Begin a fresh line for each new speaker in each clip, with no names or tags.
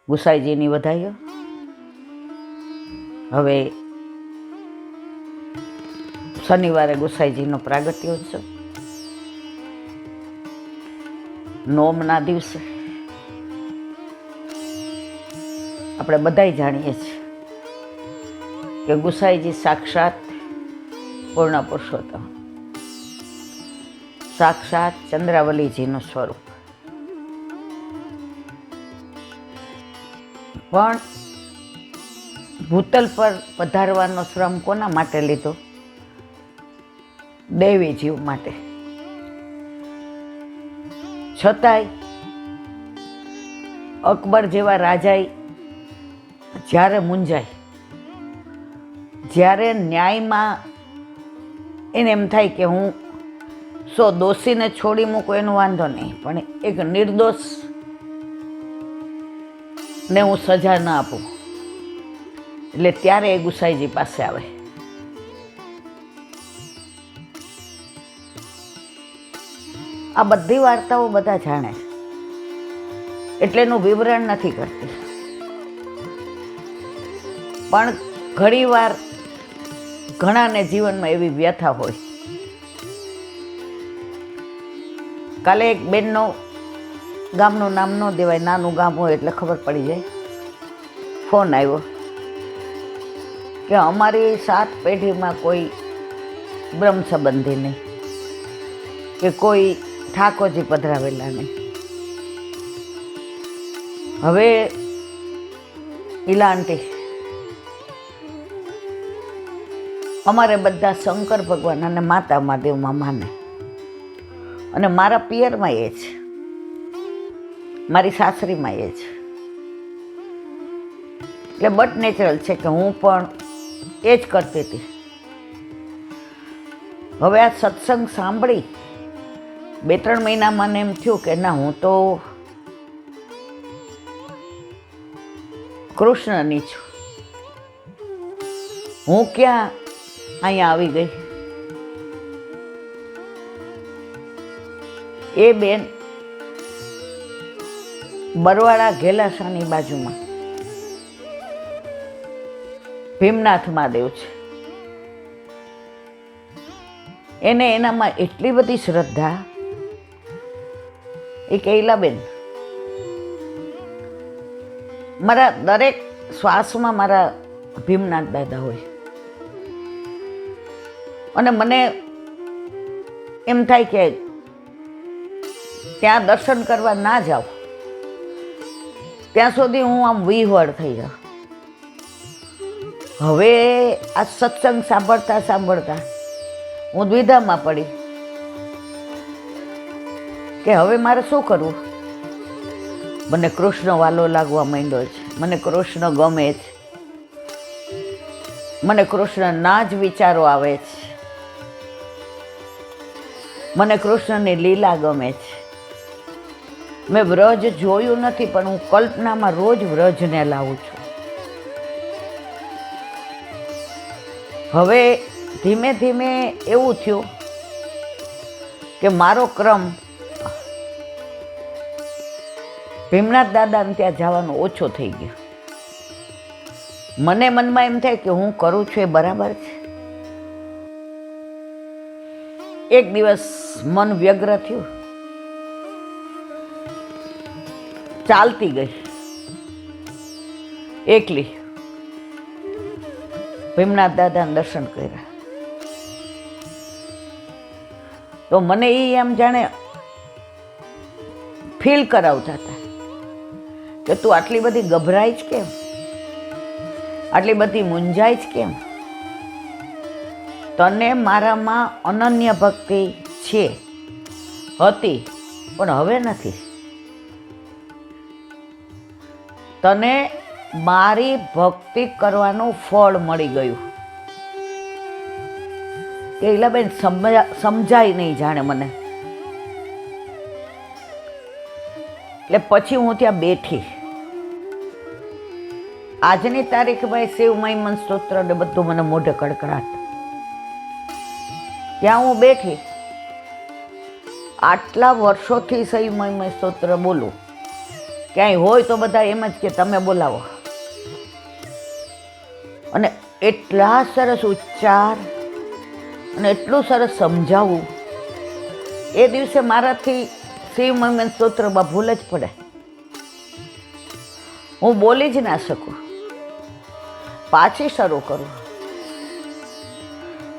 ગુસાઈજીની વધાઈઓ. હવે શનિવારે ગુસાઈજીનો પ્રાગટ્યોત્સવ, નોમના દિવસે આપણે બધાય જાણીએ છીએ કે ગુસાઈજી સાક્ષાત પૂર્ણ પુરુષોત્તમ, સાક્ષાત ચંદ્રાવલીજીનું સ્વરૂપ. પણ ભૂતલ પર પધારવાનો શ્રમ કોના માટે લીધો? દૈવી જીવ માટે. છતાંય અકબર જેવા રાજાએ જ્યારે મૂંઝાય, જ્યારે ન્યાયમાં એને એમ થાય કે હું 100 દોષીને છોડી મૂકું એનો વાંધો નહીં, પણ એક નિર્દોષ ને હું સજા ન આપું, એટલે ત્યારે એ ગુસાઈજી પાસે આવે. આ બધી વાર્તાઓ બધા જાણે, એટલે એનું વિવરણ નથી કરતી. પણ ઘણીવાર ઘણાને જીવનમાં એવી વ્યથા હોય. કાલે એક બેનનો, ગામનું નામ ન દેવાય, નાનું ગામ હોય એટલે ખબર પડી જાય, ફોન આવ્યો કે અમારી 7 પેઢીમાં કોઈ બ્રહ્મ સંબંધી નહીં, કે કોઈ ઠાકોરજી પધરાવેલા નહીં. હવે ઈલા આંટી, અમારે બધા શંકર ભગવાન અને માતા મહાદેવમાં માને, અને મારા પિયરમાં એ છે, મારી સાસરીમાં એ છે, એટલે બટ નેચરલ છે કે હું પણ એ જ કરતી હતી. હવે આ સત્સંગ સાંભળી 2-3 મહિના મને એમ થયું કે ના, હું તો કૃષ્ણની છું, હું ક્યાં અહીંયા આવી ગઈ. એ બેન બરવાડા ઘેલાસાની બાજુમાં ભીમનાથ મહાદેવ છે. એને એનામાં એટલી બધી શ્રદ્ધા, એ કૈલાબેન, મારા દરેક શ્વાસમાં મારા ભીમનાથ દાદા હોય, અને મને એમ થાય કે ત્યાં દર્શન કરવા ના જાઉં ત્યાં સુધી હું આમ વિહવળ થઈ જાઉં. હવે આ સત્સંગ સાંભળતા સાંભળતા હું દ્વિધામાં પડી કે હવે મારે શું કરવું. મને કૃષ્ણ વાલો લાગવા માંડ્યો છે, મને કૃષ્ણ ગમે છે, મને કૃષ્ણના જ વિચારો આવે છે, મને કૃષ્ણની લીલા ગમે છે. મેં વ્રજ જોયું નથી, પણ હું કલ્પનામાં રોજ વ્રજને લાવું છું. હવે ધીમે ધીમે એવું થયું કે મારો ક્રમ ભીમનાથ દાદાને ત્યાં જવાનો ઓછો થઈ ગયો. મને મનમાં એમ થાય કે હું કરું છું એ બરાબર છે. એક દિવસ મન વ્યગ્ર થયું, ચાલતી ગઈ એકલી, ભીમનાથ દાદાને દર્શન કર્યા. તો મને એ એમ જાણે ફીલ કરાવતા હતા કે તું આટલી બધી ગભરાય જ કેમ, આટલી બધી મૂંઝાય જ કેમ, તને મારામાં અનન્ય ભક્તિ છે, હતી, પણ હવે નથી. તને મારી ભક્તિ કરવાનું ફળ મળી ગયું. કે ઈલાબેન સમજાય નહીં જાણે મને. એટલે પછી હું ત્યાં બેઠી. આજની તારીખમાં શિવ મહિમન સ્તોત્ર ને બધું મને મોઢે કડકડાટ. ત્યાં હું બેઠી, આટલા વર્ષોથી શિવ મહિમન સ્તોત્ર બોલું. ક્યાંય હોય તો બધા એમ જ કે તમે બોલાવો, અને એટલા સરસ ઉચ્ચાર અને એટલું સરસ સમજાવવું. એ દિવસે મારાથી શિવ મહિમન સ્તોત્રમાં ભૂલ જ પડે, હું બોલી જ ના શકું. પાછી શરૂ કરું,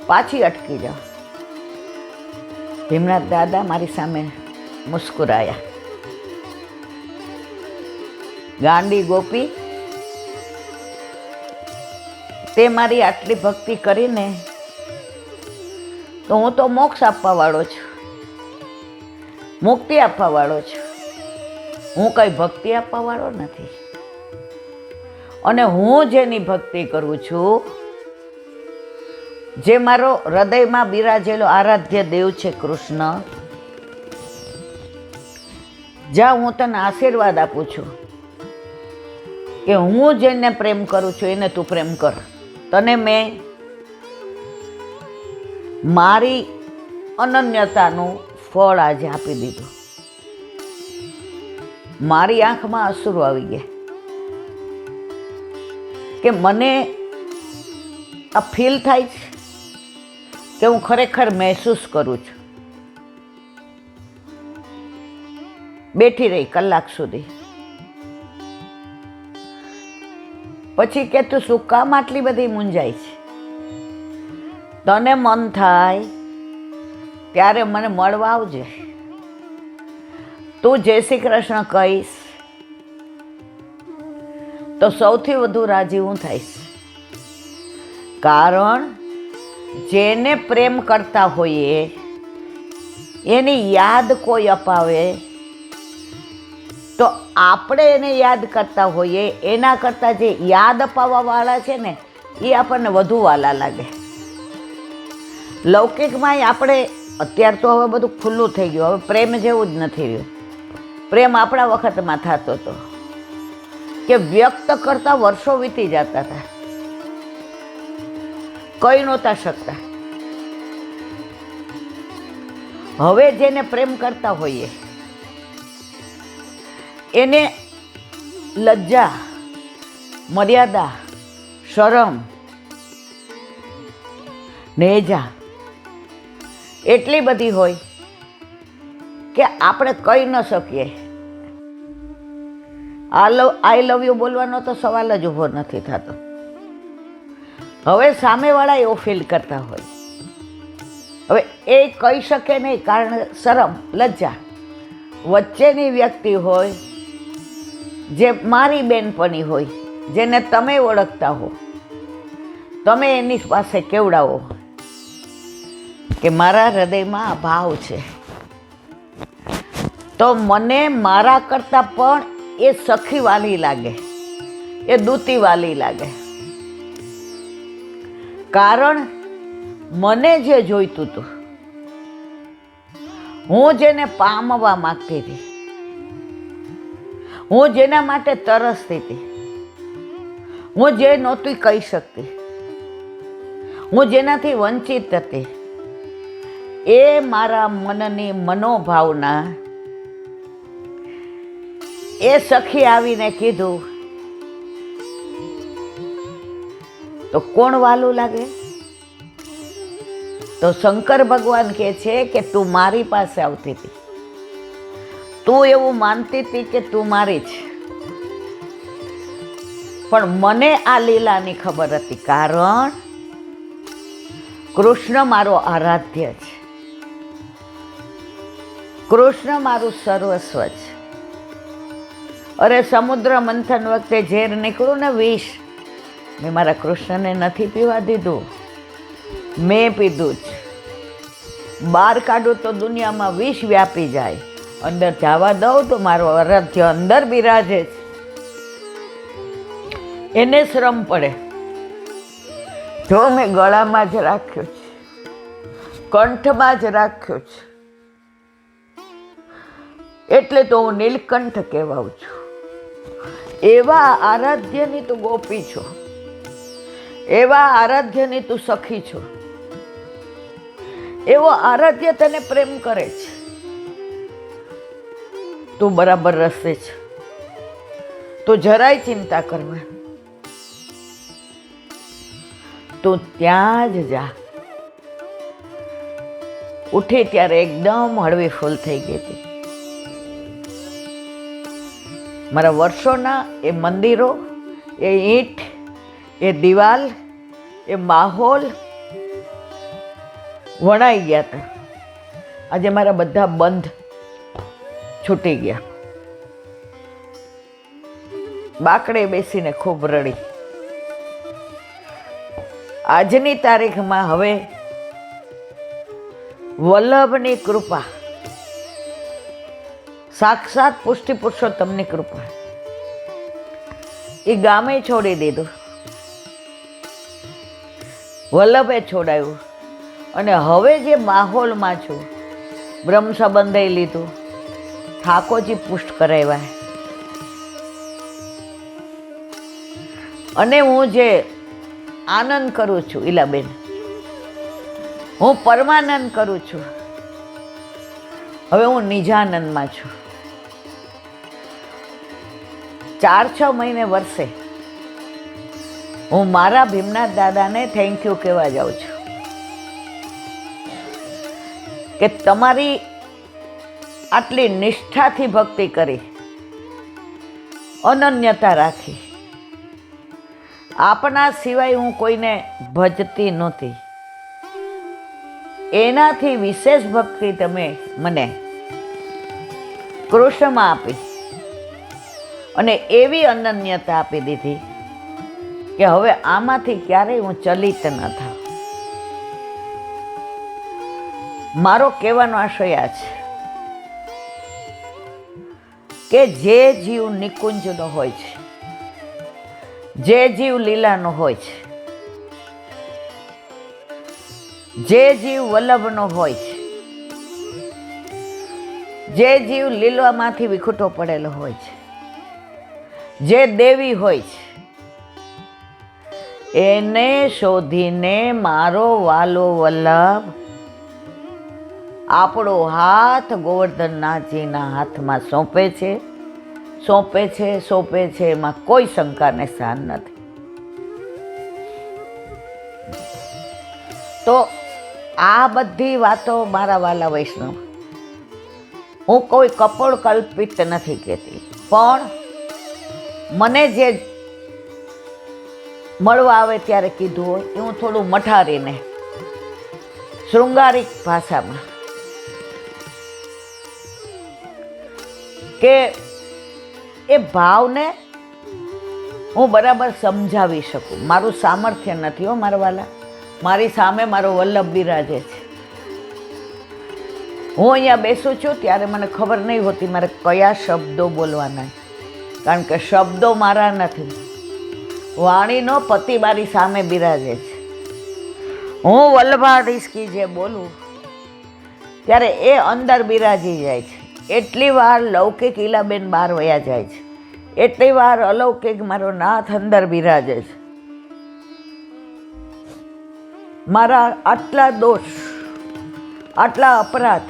પાછી અટકી જાઉં. ભીમનાથ દાદા મારી સામે મુસ્કુરાયા. ગાંડી ગોપી, તે મારી આટલી ભક્તિ કરીને તો હું તો મોક્ષ આપવા વાળો છું, મુક્તિ આપવા વાળો છું. હું કઈ ભક્તિ આપવા વાળો નથી. અને હું જેની ભક્તિ કરું છું, જે મારો હૃદયમાં બિરાજેલો આરાધ્ય દેવ છે કૃષ્ણ, જ્યાં હું તને આશીર્વાદ આપું છું કે હું જેને પ્રેમ કરું છું એને તું પ્રેમ કર. તને મેં મારી અનન્યતાનું ફળ આજે આપી દીધું. મારી આંખમાં અશ્રુ આવી ગયા કે મને આ ફીલ થાય છે કે હું ખરેખર મહેસૂસ કરું છું. બેઠી રહી કલાક સુધી. પછી કે તું શું કામ આટલી બધી મૂંઝાય છે? તને મન થાય ત્યારે મને મળવા આવજે. તું જય શ્રી કૃષ્ણ કહીશ તો સૌથી વધુ રાજી હું થઈશ. કારણ જેને પ્રેમ કરતા હોઈએ એની યાદ કોઈ અપાવે તો આપણે એને યાદ કરતા હોઈએ એના કરતાં જે યાદ અપાવવા વાળા છે ને એ આપણને વધુ વાલા લાગે. લૌકિકમાં આપણે અત્યારે તો હવે બધું ખુલ્લું થઈ ગયું, હવે પ્રેમ જેવું જ નથી રહ્યું. પ્રેમ આપણા વખતમાં થતો હતો કે વ્યક્ત કરતા વર્ષો વીતી જતા હતા, કઈ નહોતા શકતા. હવે જેને પ્રેમ કરતા હોઈએ એને લજ્જા, મર્યાદા, શરમ, નેજા એટલી બધી હોય કે આપણે કહી ન શકીએ. આઈ લવ યુ બોલવાનો તો સવાલ જ ઊભો નથી થતો. હવે સામેવાળા એવો ફીલ કરતા હોય, હવે એ કહી શકે નહીં કારણ શરમ, લજ્જા. વચ્ચેની વ્યક્તિ હોય જે મારી બેનપણી હોય, જેને તમે ઓળખતા હો, તમે એની પાસે કેવડાવો કે મારા હૃદયમાં આ ભાવ છે, તો મને મારા કરતાં પણ એ સખી વાલી લાગે, એ દૂતી વાલી લાગે. કારણ મને જે જોઈતું હતું, હું જેને પામવા માંગતી હતી, હું જેના માટે તરસતી હતી, હું જે નહોતી કહી શકતી, હું જેનાથી વંચિત હતી, એ મારા મનની મનોભાવના એ સખી આવીને કીધું તો કોણ વાલું લાગે? તો શંકર ભગવાન કહે છે કે તું મારી પાસે આવતી હતી, તું એવું માનતી હતી કે તું મારી છે, પણ મને આ લીલાની ખબર હતી. કારણ કૃષ્ણ મારો આરાધ્ય છે, કૃષ્ણ મારું સર્વસ્વ છે. અરે સમુદ્ર મંથન વખતે ઝેર નીકળ્યું ને વિષ, મેં મારા કૃષ્ણને નથી પીવા દીધું, મેં પીધું જ. બહાર કાઢું તો દુનિયામાં વિષ વ્યાપી જાય, અંદર જવા દઉં તો મારો આરાધ્ય અંદર બિરાજે છે. એને શ્રમ પડે જો મેં ગળામાં જ રાખ્યો છે, કંઠમાં જ રાખ્યો છે. એટલે તો હું નીલકંઠ કહેવાઉં છું. એવા આરાધ્યની તું ગોપી છો, એવા આરાધ્યની તું સખી છો, એવો આરાધ્ય તને પ્રેમ કરે છે. તું બરાબર રસ્તે છે, તું જરાય ચિંતા કરવા, તું ત્યાં જ જા. ઉઠી ત્યારે એકદમ હળવી ફૂલ થઈ ગઈ હતી. મારા વર્ષોના એ મંદિરો, એ ઈંટ, એ દિવાલ, એ માહોલ વણાઈ ગયા હતા. આજે મારા બધા બંધ છૂટી ગયા. બાકડે બેસીને ખૂબ રડી. આજની તારીખમાં હવે વલ્લભની કૃપા, સાક્ષાત પુષ્ટિ પુરુષોત્તમની કૃપા, એ ગામે છોડી દીધું, વલ્લભે છોડાયું. અને હવે જે માહોલમાં છું, બ્રહ્મ સંબંધે લીધું, ઠાકોરજી પુષ્ટ કરાવ્યા, અને હું જે આનંદ કરું છું ઈલાબેન, હું પરમાનંદ કરું છું. હવે હું નિજાનંદમાં છું. 4-6 મહિને વર્ષે હું મારા ભીમનાથ દાદાને થેન્ક યુ કહેવા જાઉં છું કે તમારી આટલી નિષ્ઠાથી ભક્તિ કરી, અનન્યતા રાખી. આપના સિવાય હું કોઈને ભજતી નહોતી. એનાથી વિશેષ ભક્તિ તમે મને કૃષ્ણમાં આપી, અને એવી અનન્યતા આપી દીધી કે હવે આમાંથી ક્યારેય હું ચલિત ન થાઉં. મારો કહેવાનો આશય આ છે કે જે જીવ નિકુંજનો હોય છે, જે જીવ લીલાનો હોય છે, જે જીવ વલ્લભનો હોય છે, જે જીવ લીલામાંથી વિખૂટો પડેલો હોય છે, જે દેવી હોય છે, એને શોધીને મારો વાલો વલ્લભ આપણો હાથ ગોવર્ધનનાથજીના હાથમાં સોંપે છે, સોંપે છે, સોંપે છે. એમાં કોઈ શંકાને સ્થાન નથી. તો આ બધી વાતો મારા વાલા વૈષ્ણવ, હું કોઈ કપોળ કલ્પિત નથી કહેતી, પણ મને જે મળવા આવે ત્યારે કીધું હોય એ હું થોડું મઠારીને શૃંગારિક ભાષામાં કે એ ભાવને હું બરાબર સમજાવી શકું. મારું સામર્થ્ય નથી હો મારા વાલા. મારી સામે મારો વલ્લભ બિરાજે છે. હું અહીંયા બેસું છું ત્યારે મને ખબર નહીં હોતી મારે કયા શબ્દો બોલવાના, કારણ કે શબ્દો મારા નથી. વાણીનો પતિ મારી સામે બિરાજે છે. હું વલ્લભાધીશકી જે બોલું ત્યારે એ અંદર બિરાજી જાય છે. એટલી વાર લૌકિક ઈલાબેન બહાર વયા જાય છે, એટલી વાર અલૌકિક મારો નાથ અંદર બિરાજે છે. મારા આટલા દોષ, આટલા અપરાધ,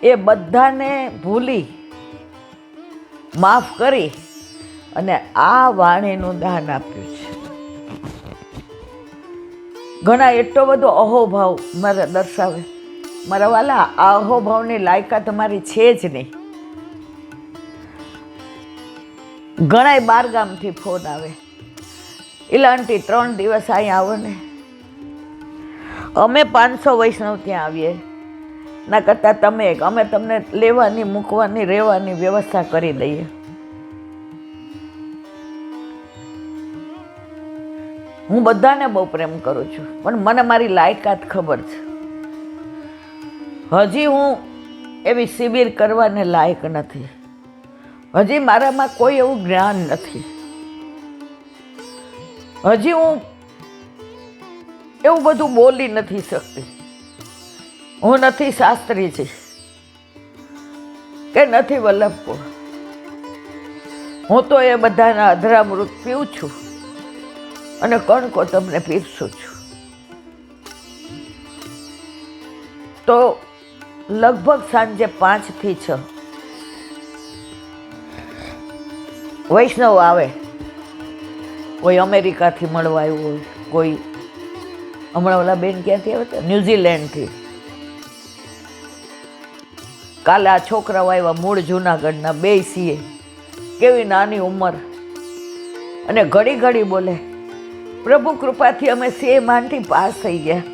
એ બધાને ભૂલી, માફ કરી અને આ વાણીનું દાન આપ્યું છે. ઘણા એટલો બધો અહોભાવ મારા દર્શાવે. મારા વાલા, આ અહોભાવની લાયકાત તમારી છે જ નહીં. ઘણાય બારગામથી ફોન આવે, ઇલાંટી 3 દિવસ અહીંયા આવો ને, અમે 500 વૈષ્ણવ ત્યાં આવીએ, ના કરતાં તમે અમે તમને લેવાની, મૂકવાની, રહેવાની વ્યવસ્થા કરી દઈએ. હું બધાને બહુ પ્રેમ કરું છું, પણ મને મારી લાયકાત ખબર છે. હજી હું એવી શિબિર કરવાને લાયક નથી. હજી મારામાં કોઈ એવું જ્ઞાન નથી. હજી હું એવું બધું બોલી નથી શકતી. હું નથી શાસ્ત્રીજી, કે નથી વલ્લભ, હું તો એ બધાના અધરામૃત પીઉં છું અને કણકો તમને પીરસું છું. તો લગભગ સાંજે 5 થી 6 વૈષ્ણવ આવે. કોઈ અમેરિકાથી મળવા આવ્યું હોય, કોઈ હમણાં ઓલા બેન ક્યાંથી આવે હતા, ન્યૂઝીલેન્ડથી. કાલે આ છોકરાઓ આવ્યા મૂળ જુનાગઢના, 2 CA, કેવી નાની ઉંમર, અને ઘડી ઘડી બોલે પ્રભુ કૃપાથી અમે CA આંટી પાસ થઈ ગયા,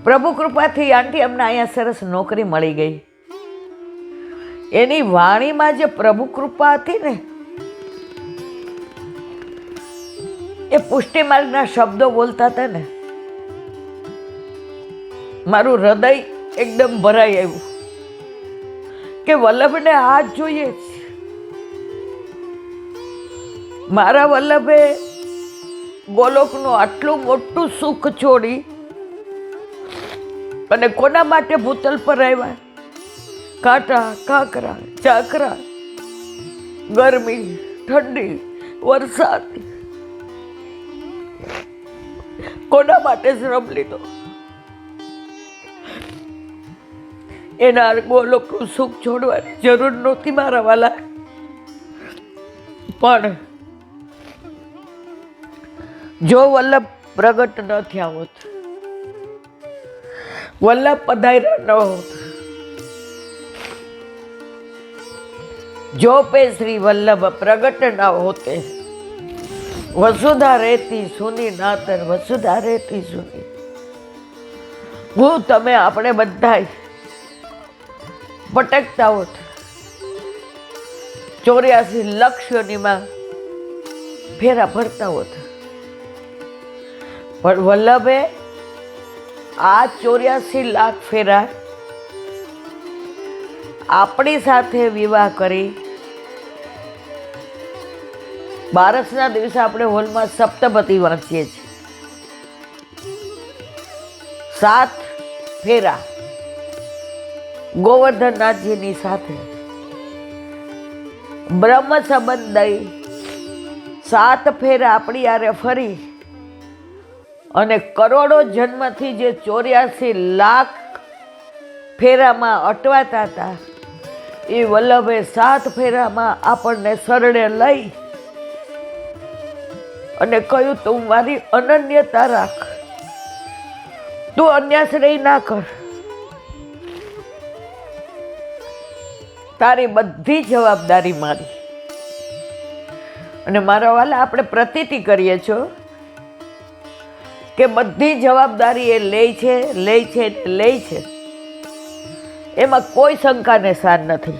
પ્રભુ કૃપાથી આંટી અમને અહીંયા સરસ નોકરી મળી ગઈ. એની વાણીમાં જે પ્રભુ કૃપા હતી ને, એ પુષ્ટિ માર્ગના શબ્દો બોલતા હતા ને, મારું હૃદય એકદમ ભરાઈ આવ્યું કે વલ્લભને આ જ જોઈએ છે. મારા વલ્લભે ગોલોકનું આટલું મોટું સુખ છોડી અને કોના માટે ભૂતલ પર આવ્યા? કાંટા, કાંકરા, ચાકરા, ગરમી, ઠંડી, વરસાદ, કોના માટે શ્રમ લીધો? એના ગોલોકનું સુખ છોડવાની જરૂર નહોતી મારા વાલા. પણ જો વલ્લભ પ્રગટ ન થયા હોત, વલ્લભ પધાર્યા ન હોત, જો પે શ્રી વલ્લભ પ્રગટ ના હોતે, વસુધા રહેતી સુની નાતર વસુધા રહેતી સુની. હું તમે આપણે બધા ભટકતા હોત 84 લાખ યોનીમાં, ફેરા ભરતા હોત. પણ વલ્લભે આ 84 લાખ ફેરા આપણી સાથે વિવાહ કરી. બારસના દિવસે આપણે હોલમાં સપ્તપદી વાંચીએ છીએ. 7 ફેરા ગોવર્ધનનાથજીની સાથે બ્રહ્મ સંબંધ દઈ 7 ફેરા આપણી યારે ફરી અને કરોડો જન્મથી જે 84 લાખ ફેરામાં અટવાતા હતા, એ વલ્લભે 7 ફેરામાં આપણને શરણે લઈ અને કહ્યું, તું મારી અનન્યતા રાખ, તું અન્યાશ્રય ના કર, તારી બધી જવાબદારી મારી. અને મારા વાલા, આપણે પ્રતીતિ કરીએ છો કે બધી જવાબદારી એ લે છે, એમાં કોઈ શંકાને સ્થાન નથી.